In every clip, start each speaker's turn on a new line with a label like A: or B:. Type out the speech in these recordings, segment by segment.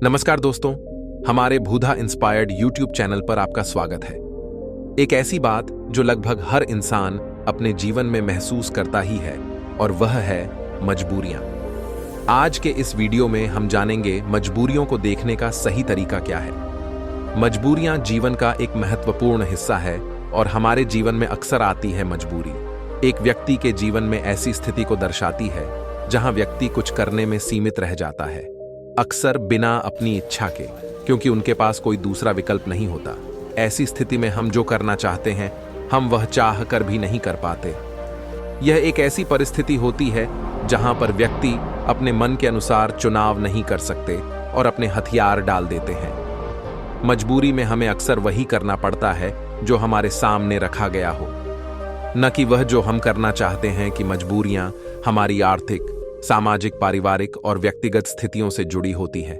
A: नमस्कार दोस्तों, हमारे भूधा इंस्पायर्ड यूट्यूब चैनल पर आपका स्वागत है। एक ऐसी बात जो लगभग हर इंसान अपने जीवन में महसूस करता ही है और वह है मजबूरियां। आज के इस वीडियो में हम जानेंगे मजबूरियों को देखने का सही तरीका क्या है। मजबूरियां जीवन का एक महत्वपूर्ण हिस्सा है और हमारे जीवन में अक्सर आती है मजबूरी। एक व्यक्ति के जीवन में ऐसी स्थिति को दर्शाती है जहां व्यक्ति कुछ करने में सीमित रह जाता है, अक्सर बिना अपनी इच्छा के, क्योंकि उनके पास कोई दूसरा विकल्प नहीं होता। ऐसी स्थिति में हम जो करना चाहते हैं हम वह चाह कर भी नहीं कर पाते। यह एक ऐसी परिस्थिति होती है जहां पर व्यक्ति अपने मन के अनुसार चुनाव नहीं कर सकते और अपने हथियार डाल देते हैं। मजबूरी में हमें अक्सर वही करना पड़ता है जो हमारे सामने रखा गया हो, न कि वह जो हम करना चाहते हैं। कि मजबूरियां हमारी आर्थिक, सामाजिक, पारिवारिक और व्यक्तिगत स्थितियों से जुड़ी होती हैं।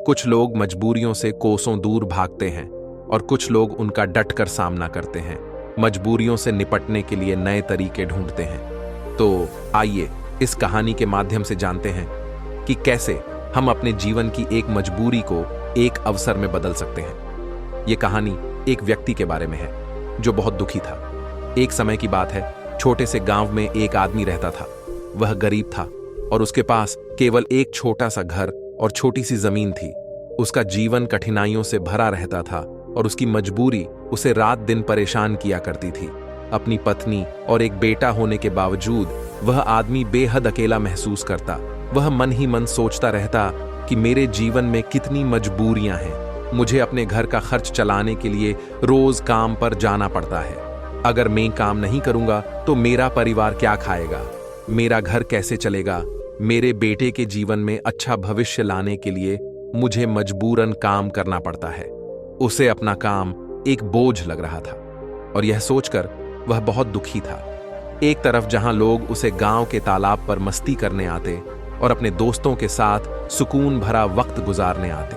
A: कुछ लोग मजबूरियों से कोसों दूर भागते हैं और कुछ लोग उनका डटकर सामना करते हैं, मजबूरियों से निपटने के लिए नए तरीके ढूंढते हैं। तो आइए इस कहानी के माध्यम से जानते हैं कि कैसे हम अपने जीवन की एक मजबूरी को एक अवसर में बदल सकते हैं। ये कहानी एक व्यक्ति के बारे में है जो बहुत दुखी था। एक समय की बात है, छोटे से गांव में एक आदमी रहता था। वह गरीब था और उसके पास केवल एक छोटा सा घर और छोटी सी जमीन थी। उसका जीवन कठिनाइयों से भरा रहता था और उसकी मजबूरी उसे रात दिन परेशान किया करती थी। अपनी पत्नी और एक बेटा होने के बावजूद वह आदमी बेहद अकेला महसूस करता। वह मन ही मन सोचता रहता कि मेरे जीवन में कितनी मजबूरियां हैं। मुझे अपने घर का खर्च चलाने के लिए रोज काम पर जाना पड़ता है। अगर मैं काम नहीं करूंगा तो मेरा परिवार क्या खाएगा, मेरा घर कैसे चलेगा। मेरे बेटे के जीवन में अच्छा भविष्य लाने के लिए मुझे मजबूरन काम करना पड़ता है। उसे अपना काम एक बोझ लग रहा था और यह सोचकर वह बहुत दुखी था। एक तरफ जहां लोग उसे गांव के तालाब पर मस्ती करने आते और अपने दोस्तों के साथ सुकून भरा वक्त गुजारने आते,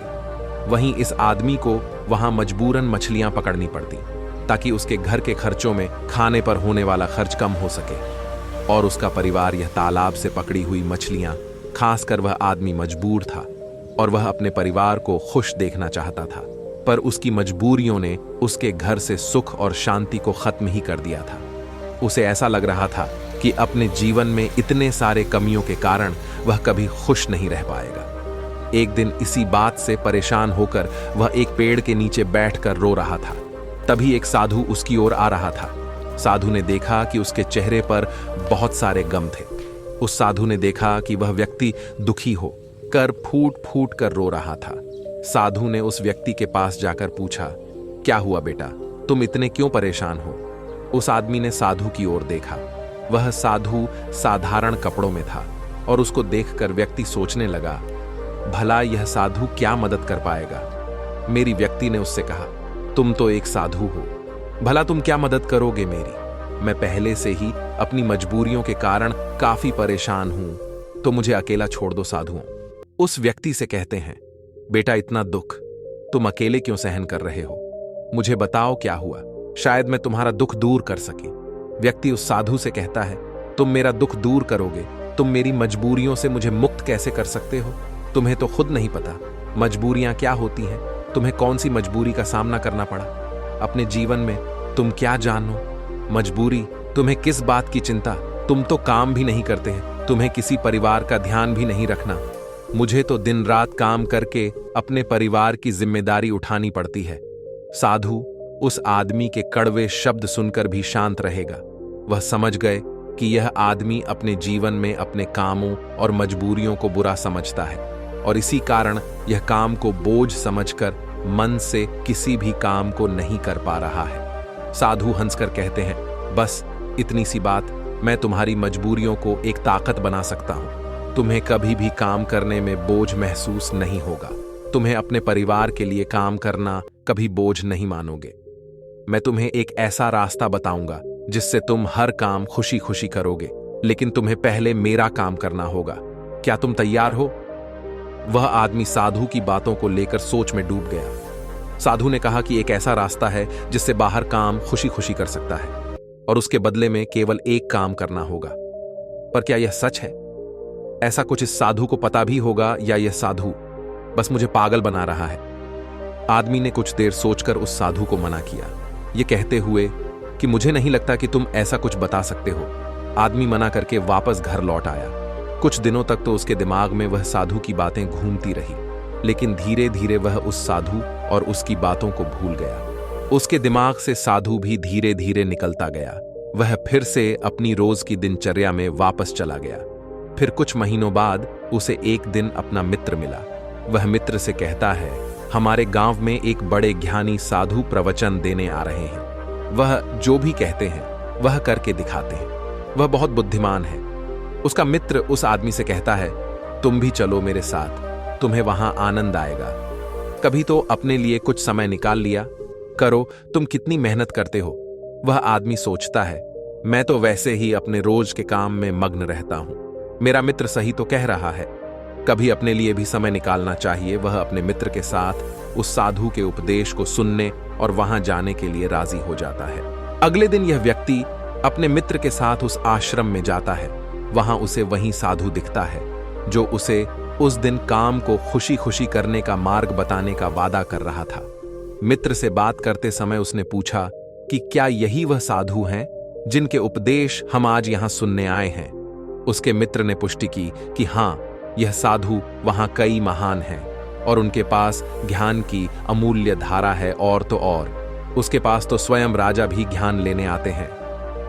A: वहीं इस आदमी को वहां मजबूरन मछलियां पकड़नी पड़ती ताकि उसके घर के खर्चों में खाने पर होने वाला खर्च कम हो सके। और उसका परिवार यह तालाब से पकड़ी हुई मछलियां, खासकर वह आदमी मजबूर था और वह अपने परिवार को खुश देखना चाहता था। पर उसकी मजबूरियों ने उसके घर से सुख और शांति को खत्म ही कर दिया था। उसे ऐसा लग रहा था कि अपने जीवन में इतने सारे कमियों के कारण वह कभी खुश नहीं रह पाएगा। एक दिन इसी बात से परेशान होकर वह एक पेड़ के नीचे बैठकर रो रहा था। तभी एक साधु उसकी ओर आ रहा था। साधु ने देखा कि उसके चेहरे पर बहुत सारे गम थे। उस साधु ने देखा कि वह व्यक्ति दुखी हो कर फूट फूट कर रो रहा था। साधु ने उस व्यक्ति के पास जाकर पूछा, क्या हुआ बेटा, तुम इतने क्यों परेशान हो? उस आदमी ने साधु की ओर देखा। वह साधु साधारण कपड़ों में था और उसको देखकर व्यक्ति सोचने लगा, भला यह साधु क्या मदद कर पाएगा। मेरी व्यक्ति ने उससे कहा, तुम तो एक साधु हो, भला तुम क्या मदद करोगे मेरी? मैं पहले से ही अपनी मजबूरियों के कारण काफी परेशान हूं, तो मुझे अकेला छोड़ दो साधुओं। उस व्यक्ति से कहते हैं, बेटा इतना दुख तुम अकेले क्यों सहन कर रहे हो? मुझे बताओ क्या हुआ, शायद मैं तुम्हारा दुख दूर कर सके। व्यक्ति उस साधु से कहता है, तुम मेरा दुख दूर करोगे, तुम मेरी मजबूरियों से मुझे मुक्त कैसे कर सकते हो? तुम्हें तो खुद नहीं पता मजबूरियां क्या होती हैं। तुम्हें कौन सी मजबूरी का सामना करना पड़ा अपने जीवन में, तुम क्या जानो? मजबूरी, तुम्हें किस बात की चिंता? तुम तो काम भी नहीं करते हैं, तुम्हें किसी परिवार का ध्यान भी नहीं रखना। मुझे तो दिन रात काम करके अपने परिवार की जिम्मेदारी उठानी पड़ती है। साधु उस आदमी के कड़वे शब्द सुनकर भी शांत रहेगा। वह समझ गए कि यह आदमी अपने जीवन में अपने कामों और मजबूरियों को बुरा समझता है और इसी कारण यह काम को बोझ समझकर मन से किसी भी काम को नहीं कर पा रहा है। साधु हंसकर कहते हैं, बस इतनी सी बात, मैं तुम्हारी मजबूरियों को एक ताकत बना सकता हूं। तुम्हें कभी भी काम करने में बोझ महसूस नहीं होगा। तुम्हें अपने परिवार के लिए काम करना कभी बोझ नहीं मानोगे। मैं तुम्हें एक ऐसा रास्ता बताऊंगा जिससे तुम हर काम खुशी खुशी करोगे, लेकिन तुम्हें पहले मेरा काम करना होगा। क्या तुम तैयार हो? वह आदमी साधु की बातों को लेकर सोच में डूब गया। साधु ने कहा कि एक ऐसा रास्ता है जिससे बाहर काम खुशी खुशी कर सकता है और उसके बदले में केवल एक काम करना होगा। पर क्या यह सच है? ऐसा कुछ इस साधु को पता भी होगा या यह साधु बस मुझे पागल बना रहा है। आदमी ने कुछ देर सोचकर उस साधु को मना किया, ये कहते हुए कि मुझे नहीं लगता कि तुम ऐसा कुछ बता सकते हो। आदमी मना करके वापस घर लौट आया। कुछ दिनों तक तो उसके दिमाग में वह साधु की बातें घूमती रही, लेकिन धीरे धीरे वह उस साधु और उसकी बातों को भूल गया। उसके दिमाग से साधु भी धीरे धीरे निकलता गया। वह फिर से अपनी रोज की दिनचर्या में वापस चला गया। फिर कुछ महीनों बाद उसे एक दिन अपना मित्र मिला। वह मित्र से कहता है, हमारे गांव में एक बड़े ज्ञानी साधु प्रवचन देने आ रहे हैं। वह जो भी कहते हैं वह करके दिखाते हैं। वह बहुत बुद्धिमान है। उसका मित्र उस आदमी से कहता है, तुम भी चलो मेरे साथ, तुम्हें वहां आनंद आएगा। कभी तो अपने लिए कुछ समय निकाल लिया करो, तुम कितनी मेहनत करते हो। वह आदमी सोचता है, मैं तो वैसे ही अपने रोज के काम में मग्न रहता हूं। मेरा मित्र सही तो कह रहा है, कभी अपने लिए भी समय निकालना चाहिए। वह अपने मित्र के साथ उस साधु के उपदेश को सुनने और वहां जाने के लिए राजी हो जाता है। अगले दिन यह व्यक्ति अपने मित्र के साथ उस आश्रम में जाता है। वहां उसे वही साधु दिखता है जो उसे उस दिन काम को खुशी खुशी करने का मार्ग बताने का वादा कर रहा था। मित्र से बात करते समय उसने पूछा कि क्या यही वह साधु हैं जिनके उपदेश हम आज यहां सुनने आए हैं। उसके मित्र ने पुष्टि की कि हां, यह साधु वहां कई महान हैं और उनके पास ज्ञान की अमूल्य धारा है। और तो और उसके पास तो स्वयं राजा भी ज्ञान लेने आते हैं।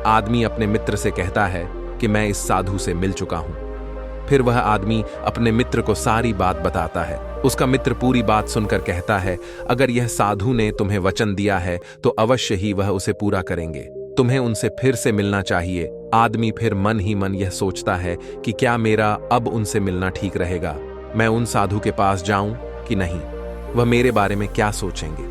A: आदमी अपने मित्र से कहता है कि मैं इस साधु से मिल चुका हूं। फिर वह आदमी अपने मित्र को सारी बात बताता है। उसका मित्र पूरी बात सुनकर कहता है, अगर यह साधु ने तुम्हें वचन दिया है तो अवश्य ही वह उसे पूरा करेंगे। तुम्हें उनसे फिर से मिलना चाहिए। आदमी फिर मन ही मन यह सोचता है कि क्या मेरा अब उनसे मिलना ठीक रहेगा। मैं उन साधु के पास जाऊं कि नहीं, वह मेरे बारे में क्या सोचेंगे।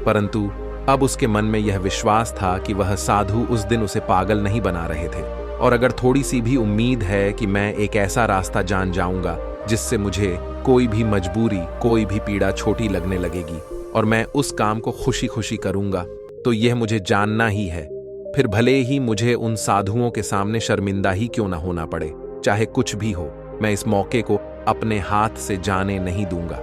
A: परंतु अब उसके मन में यह विश्वास था कि वह साधु उस दिन उसे पागल नहीं बना रहे थे। और अगर थोड़ी सी भी उम्मीद है कि मैं एक ऐसा रास्ता जान जाऊंगा जिससे मुझे कोई भी मजबूरी, कोई भी पीड़ा छोटी लगने लगेगी और मैं उस काम को खुशी खुशी करूंगा, तो यह मुझे जानना ही है। फिर भले ही मुझे उन साधुओं के सामने शर्मिंदा ही क्यों ना होना पड़े, चाहे कुछ भी हो, मैं इस मौके को अपने हाथ से जाने नहीं दूंगा।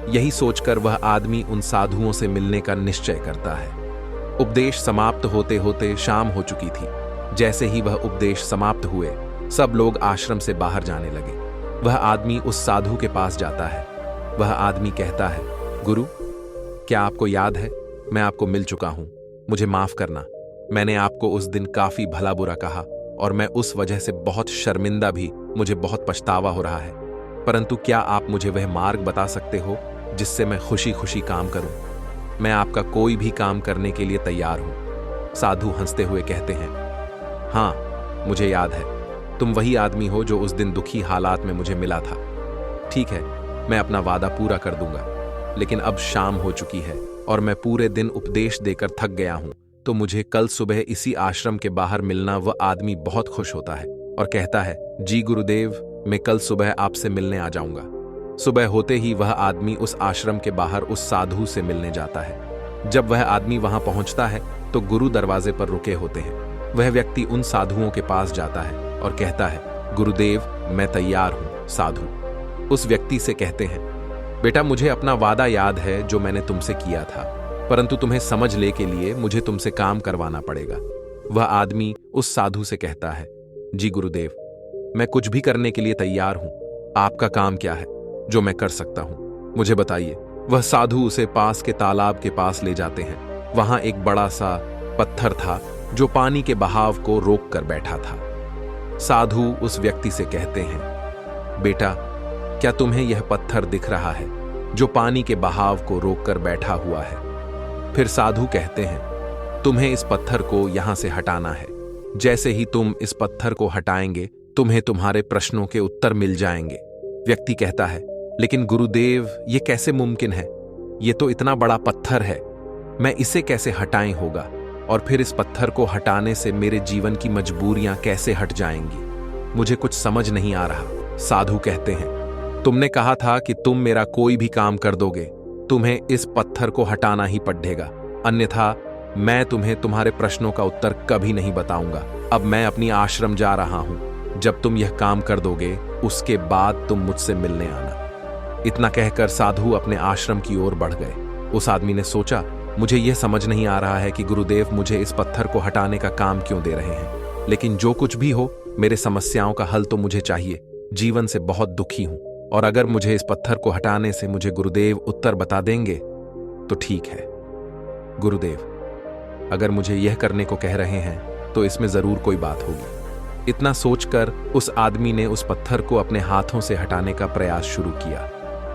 A: यही सोचकर वह आदमी उन साधुओं से मिलने का निश्चय करता है। उपदेश समाप्त होते होते शाम हो चुकी थी। जैसे ही वह उपदेश समाप्त हुए, सब लोग आश्रम से बाहर जाने लगे। वह आदमी उस साधु के पास जाता है। वह आदमी कहता है, गुरु, क्या आपको याद है, मैं आपको मिल चुका हूं, मुझे माफ करना। मैंने आपको उस दिन काफी भला बुरा कहा और मैं उस वजह से बहुत शर्मिंदा भी, मुझे बहुत पछतावा हो रहा है। परंतु क्या आप मुझे वह मार्ग बता सकते हो जिससे मैं खुशी खुशी काम करूं? मैं आपका कोई भी काम करने के लिए तैयार हूं। साधु हंसते हुए कहते हैं, हाँ, मुझे याद है, तुम वही आदमी हो जो उस दिन दुखी हालात में मुझे मिला था। ठीक है, मैं अपना वादा पूरा कर दूंगा, लेकिन अब शाम हो चुकी है और मैं पूरे दिन उपदेश देकर थक गया हूं, तो मुझे कल सुबह इसी आश्रम के बाहर मिलना। वह आदमी बहुत खुश होता है और कहता है, जी गुरुदेव, मैं कल सुबह आपसे मिलने आ जाऊंगा। सुबह होते ही वह आदमी उस आश्रम के बाहर उस साधु से मिलने जाता है। जब वह आदमी वहां पहुंचता है तो गुरु दरवाजे पर रुके होते हैं। वह व्यक्ति उन साधुओं के पास जाता है और कहता है, गुरुदेव, मैं तैयार हूं। साधु उस व्यक्ति से कहते हैं, बेटा, मुझे अपना वादा याद है जो मैंने तुमसे किया था, परंतु तुम्हें समझ ले के लिए मुझे तुमसे काम करवाना पड़ेगा। वह आदमी उस साधु से कहता है, जी गुरुदेव, मैं कुछ भी करने के लिए तैयार हूं। आपका काम क्या है जो मैं कर सकता हूं, मुझे बताइए। वह साधु उसे पास के तालाब के पास ले जाते हैं। वहां एक बड़ा सा पत्थर था जो पानी के बहाव को रोक कर बैठा था। साधु उस व्यक्ति से कहते हैं, बेटा, क्या तुम्हें यह पत्थर दिख रहा है जो पानी के बहाव को रोक कर बैठा हुआ है? फिर साधु कहते हैं, तुम्हें इस पत्थर को यहां से हटाना है। जैसे ही तुम इस पत्थर को हटाएंगे, तुम्हें तुम्हारे प्रश्नों के उत्तर मिल जाएंगे। व्यक्ति कहता है, लेकिन गुरुदेव, ये कैसे मुमकिन है? ये तो इतना बड़ा पत्थर है, मैं इसे कैसे हटाएं होगा? और फिर इस पत्थर को हटाने से मेरे जीवन की मजबूरियां कैसे हट जाएंगी? मुझे कुछ समझ नहीं आ रहा। साधु कहते हैं, तुमने कहा था कि तुम मेरा कोई भी काम कर दोगे, तुम्हें इस पत्थर को हटाना ही पड़ेगा, अन्यथा मैं तुम्हें तुम्हारे प्रश्नों का उत्तर कभी नहीं बताऊंगा। अब मैं अपनी आश्रम जा रहा हूं। जब तुम यह काम कर दोगे, उसके बाद तुम मुझसे मिलने आना। इतना कहकर साधु अपने आश्रम की ओर बढ़ गए। उस आदमी ने सोचा, मुझे यह समझ नहीं आ रहा है कि गुरुदेव मुझे इस पत्थर को हटाने का काम क्यों दे रहे हैं, लेकिन जो कुछ भी हो, मेरे समस्याओं का हल तो मुझे चाहिए। जीवन से बहुत दुखी हूं, और अगर मुझे इस पत्थर को हटाने से मुझे गुरुदेव उत्तर बता देंगे तो ठीक है। गुरुदेव, अगर मुझे यह करने को कह रहे हैं तो इसमें जरूर कोई बात होगी। इतना सोचकर उस आदमी ने उस पत्थर को अपने हाथों से हटाने का प्रयास शुरू किया,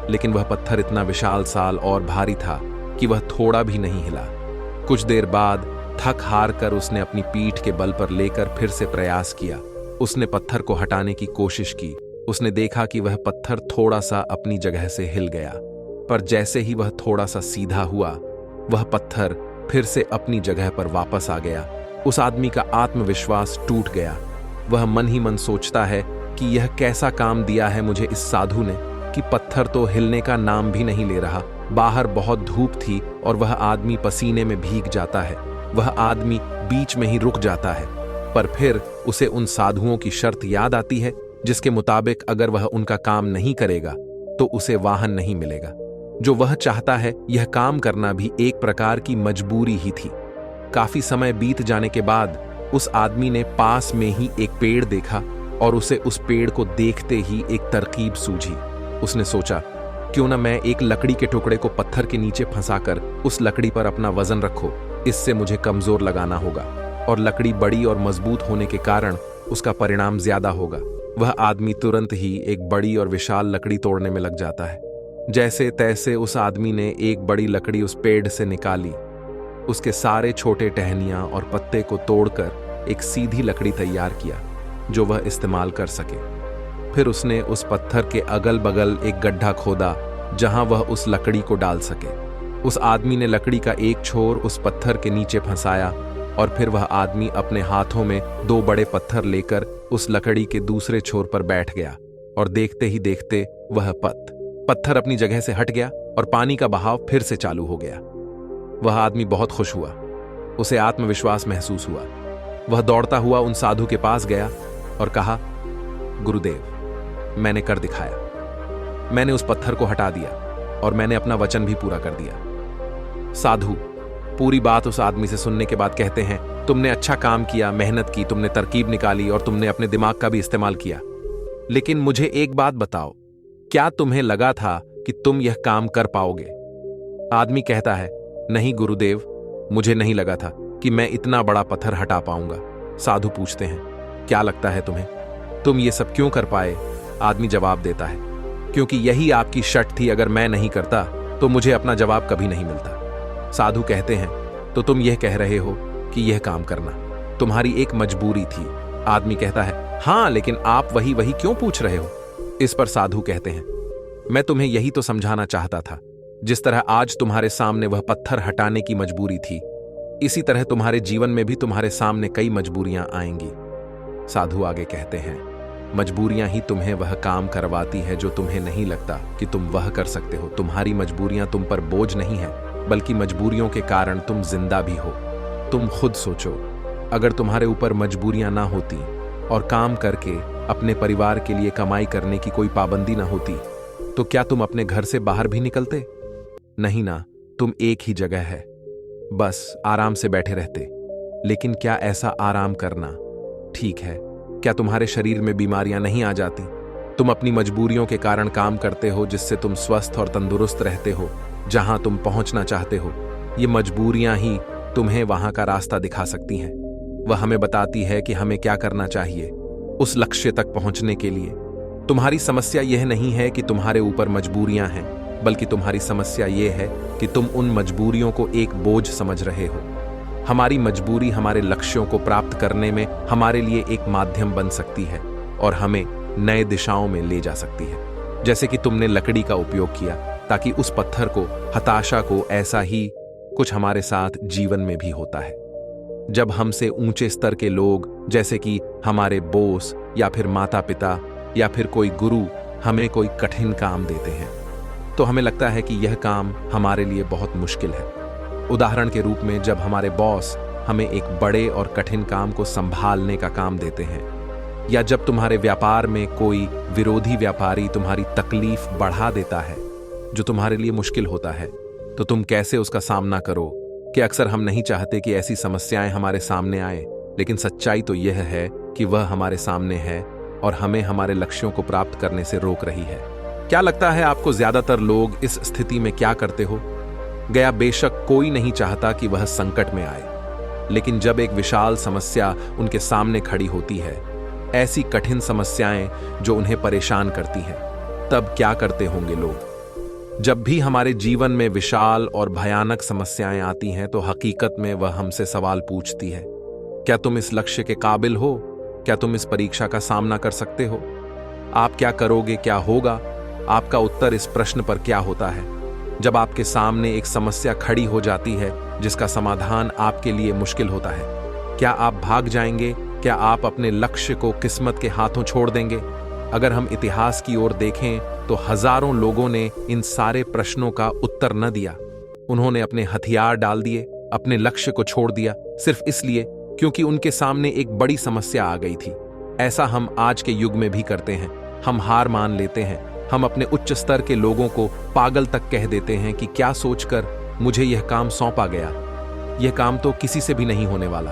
A: लेकिन वह पत्थर इतना विशाल साल और भारी था कि वह थोड़ा भी नहीं हिला। कुछ देर बाद थक हार कर उसने अपनी पीठ के बल पर लेकर फिर से प्रयास किया। उसने पत्थर को हटाने की कोशिश की। उसने देखा कि वह पत्थर थोड़ा सा अपनी जगह से हिल गया, पर जैसे ही वह थोड़ा सा सीधा हुआ, वह पत्थर फिर से अपनी जगह पर वापस आ गया। उस आदमी का आत्मविश्वास टूट गया। वह मन ही मन सोचता है कि यह कैसा काम दिया है मुझे इस साधु ने, कि पत्थर तो हिलने का नाम भी नहीं ले रहा। बाहर बहुत धूप थी और वह आदमी पसीने में भीग जाता है। वह आदमी बीच में ही रुक जाता है, पर फिर उसे उन साधुओं की शर्त याद आती है जिसके मुताबिक अगर वह उनका काम नहीं करेगा तो उसे वाहन नहीं मिलेगा। जो वह चाहता है, यह काम करना भी एक प्रकार की मजबूरी ही थी। काफी समय बीत जाने के बाद उस आदमी ने पास में ही एक पेड़ देखा और उसे उस पेड़ को देखते ही एक तरकीब सूझी। उसने सोचा, क्यों न मैं एक लकड़ी के टुकड़े को पत्थर के नीचे फंसाकर उस लकड़ी पर अपना वजन रखो। इससे मुझे कमजोर लगाना होगा और लकड़ी बड़ी और मजबूत होने के कारण उसका परिणाम ज्यादा होगा। वह आदमी तुरंत ही एक बड़ी और विशाल लकड़ी तोड़ने में लग जाता है। जैसे तैसे उस आदमी ने एक बड़ी लकड़ी उस पेड़ से निकाली। उसके सारे छोटे टहनियां और पत्ते को तोड़कर एक सीधी लकड़ी तैयार किया जो वह इस्तेमाल कर सके। फिर उसने उस पत्थर के अगल बगल एक गड्ढा खोदा जहां वह उस लकड़ी को डाल सके। उस आदमी ने लकड़ी का एक छोर उस पत्थर के नीचे फंसाया और फिर वह आदमी अपने हाथों में 2 बड़े पत्थर लेकर उस लकड़ी के दूसरे छोर पर बैठ गया और देखते ही देखते वह पत्थर अपनी जगह से हट गया और पानी का बहाव फिर से चालू हो गया। वह आदमी बहुत खुश हुआ। उसे आत्मविश्वास महसूस हुआ। वह दौड़ता हुआ उन साधु के पास गया और कहा, गुरुदेव, मैंने कर दिखाया। मैंने उस पत्थर को हटा दिया और मैंने अपना वचन भी पूरा कर दिया। साधु पूरी बात उस आदमी से सुनने के बाद कहते हैं, तुमने अच्छा काम किया, मेहनत की, तुमने तरकीब निकाली और तुमने अपने दिमाग का भी इस्तेमाल किया। लेकिन मुझे एक बात बताओ, क्या तुम्हें लगा था कि तुम यह काम कर पाओगे? आदमी कहता है, नहीं गुरुदेव, मुझे नहीं लगा था कि मैं इतना बड़ा पत्थर हटा पाऊंगा। साधु पूछते हैं, क्या लगता है तुम्हें, तुम ये सब क्यों कर पाए? आदमी जवाब देता है, क्योंकि यही आपकी शर्त थी, अगर मैं नहीं करता तो मुझे अपना जवाब कभी नहीं मिलता। साधु कहते हैं, तो तुम यह कह रहे हो कि यह काम करना तुम्हारी एक मजबूरी थी? आदमी कहता है, हां, लेकिन आप वही क्यों पूछ रहे हो? इस पर साधु कहते हैं, मैं तुम्हें यही तो समझाना चाहता था। जिस तरह आज तुम्हारे सामने वह पत्थर हटाने की मजबूरी थी, इसी तरह तुम्हारे जीवन में भी तुम्हारे सामने कई मजबूरियां आएंगी। साधु आगे कहते हैं, मजबूरियां ही तुम्हें वह काम करवाती है जो तुम्हें नहीं लगता कि तुम वह कर सकते हो। तुम्हारी मजबूरियां तुम पर बोझ नहीं है, बल्कि मजबूरियों के कारण तुम जिंदा भी हो। तुम खुद सोचो, अगर तुम्हारे ऊपर मजबूरियां ना होती और काम करके अपने परिवार के लिए कमाई करने की कोई पाबंदी ना होती, तो क्या तुम अपने घर से बाहर भी निकलते? नहीं ना, तुम एक ही जगह है, बस आराम से बैठे रहते। लेकिन क्या ऐसा आराम करना ठीक है? क्या तुम्हारे शरीर में बीमारियां नहीं आ जाती? तुम अपनी मजबूरियों के कारण काम करते हो, जिससे तुम स्वस्थ और तंदुरुस्त रहते हो, जहां तुम पहुंचना चाहते हो। ये मजबूरियां ही तुम्हें वहां का रास्ता दिखा सकती हैं। वह हमें बताती है कि हमें क्या करना चाहिए उस लक्ष्य तक पहुंचने के लिए। तुम्हारी समस्या यह नहीं है कि तुम्हारे ऊपर मजबूरियां हैं, बल्कि तुम्हारी समस्या यह है कि तुम उन मजबूरियों को एक बोझ समझ रहे हो। हमारी मजबूरी हमारे लक्ष्यों को प्राप्त करने में हमारे लिए एक माध्यम बन सकती है और हमें नए दिशाओं में ले जा सकती है। जैसे कि तुमने लकड़ी का उपयोग किया ताकि उस पत्थर को, हताशा को, ऐसा ही कुछ हमारे साथ जीवन में भी होता है। जब हमसे ऊंचे स्तर के लोग, जैसे कि हमारे बॉस या फिर माता पिता या फिर कोई गुरु, हमें कोई कठिन काम देते हैं, तो हमें लगता है कि यह काम हमारे लिए बहुत मुश्किल है। उदाहरण के रूप में, जब हमारे बॉस हमें एक बड़े और कठिन काम को संभालने का काम देते हैं, या जब तुम्हारे व्यापार में कोई विरोधी व्यापारी तुम्हारी तकलीफ बढ़ा देता है, जो तुम्हारे लिए मुश्किल होता है, तो तुम कैसे उसका सामना करो? कि अक्सर हम नहीं चाहते कि ऐसी समस्याएं हमारे सामने आए, लेकिन सच्चाई तो यह है कि वह हमारे सामने है और हमें हमारे लक्ष्यों को प्राप्त करने से रोक रही है। क्या लगता है आपको ज्यादातर लोग इस स्थिति में क्या करते हो? गया बेशक कोई नहीं चाहता कि वह संकट में आए, लेकिन जब एक विशाल समस्या उनके सामने खड़ी होती है, ऐसी कठिन समस्याएं जो उन्हें परेशान करती हैं, तब क्या करते होंगे लोग? जब भी हमारे जीवन में विशाल और भयानक समस्याएं आती हैं, तो हकीकत में वह हमसे सवाल पूछती है, क्या तुम इस लक्ष्य के काबिल हो? क्या तुम इस परीक्षा का सामना कर सकते हो? आप क्या करोगे? क्या होगा? आपका उत्तर इस प्रश्न पर क्या होता है? जब आपके सामने एक समस्या खड़ी हो जाती है जिसका समाधान आपके लिए मुश्किल होता है, क्या आप भाग जाएंगे? क्या आप अपने लक्ष्य को किस्मत के हाथों छोड़ देंगे? अगर हम इतिहास की ओर देखें तो हजारों लोगों ने इन सारे प्रश्नों का उत्तर न दिया। उन्होंने अपने हथियार डाल दिए, अपने लक्ष्य को छोड़ दिया, सिर्फ इसलिए क्योंकि उनके सामने एक बड़ी समस्या आ गई थी। ऐसा हम आज के युग में भी करते हैं। हम हार मान लेते हैं। हम अपने उच्च स्तर के लोगों को पागल तक कह देते हैं कि क्या सोचकर मुझे यह काम सौंपा गया, यह काम तो किसी से भी नहीं होने वाला।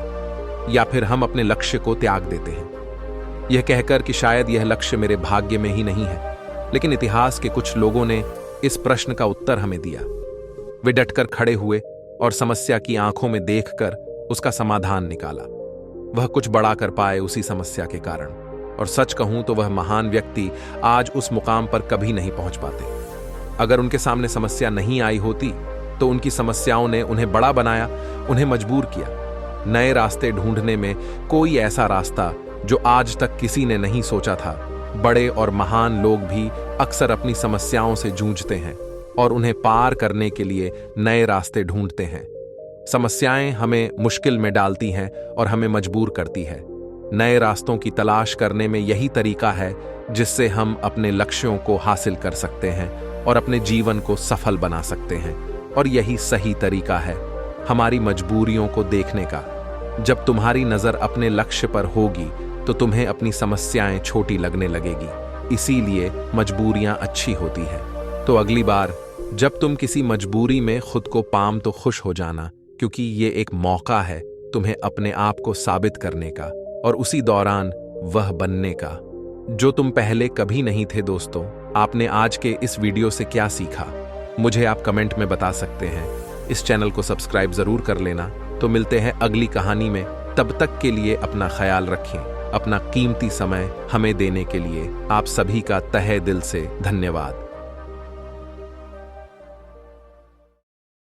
A: या फिर हम अपने लक्ष्य को त्याग देते हैं, यह कहकर कि शायद यह लक्ष्य मेरे भाग्य में ही नहीं है। लेकिन इतिहास के कुछ लोगों ने इस प्रश्न का उत्तर हमें दिया। वे डटकर खड़े हुए और समस्या की आंखों में देखकर उसका समाधान निकाला। वह कुछ बड़ा कर पाए उसी समस्या के कारण, और सच कहूं तो वह महान व्यक्ति आज उस मुकाम पर कभी नहीं पहुंच पाते। अगर उनके सामने समस्या नहीं आई होती तो उनकी समस्याओं ने उन्हें बड़ा बनाया, उन्हें मजबूर किया नए रास्ते ढूंढने में, कोई ऐसा रास्ता जो आज तक किसी ने नहीं सोचा था। बड़े और महान लोग भी अक्सर अपनी समस्याओं से जूझते हैं और उन्हें पार करने के लिए नए रास्ते ढूंढते हैं। समस्याएं हमें मुश्किल में डालती हैं और हमें मजबूर करती है। नए रास्तों की तलाश करने में यही तरीका है जिससे हम अपने लक्ष्यों को हासिल कर सकते हैं और अपने जीवन को सफल बना सकते हैं। और यही सही तरीका है हमारी मजबूरियों को देखने का। जब तुम्हारी नजर अपने लक्ष्य पर होगी तो तुम्हें अपनी समस्याएं छोटी लगने लगेगी। इसीलिए मजबूरियां अच्छी होती हैं। तो अगली बार जब तुम किसी मजबूरी में खुद को पाम तो खुश हो जाना, क्योंकि ये एक मौका है तुम्हें अपने आप को साबित करने का और उसी दौरान वह बनने का जो तुम पहले कभी नहीं थे। दोस्तों, आपने आज के इस वीडियो से क्या सीखा, मुझे आप कमेंट में बता सकते हैं। इस चैनल को सब्सक्राइब जरूर कर लेना। तो मिलते हैं अगली कहानी में। तब तक के लिए अपना ख्याल रखें। अपना कीमती समय हमें देने के लिए आप सभी का तहे दिल से धन्यवाद।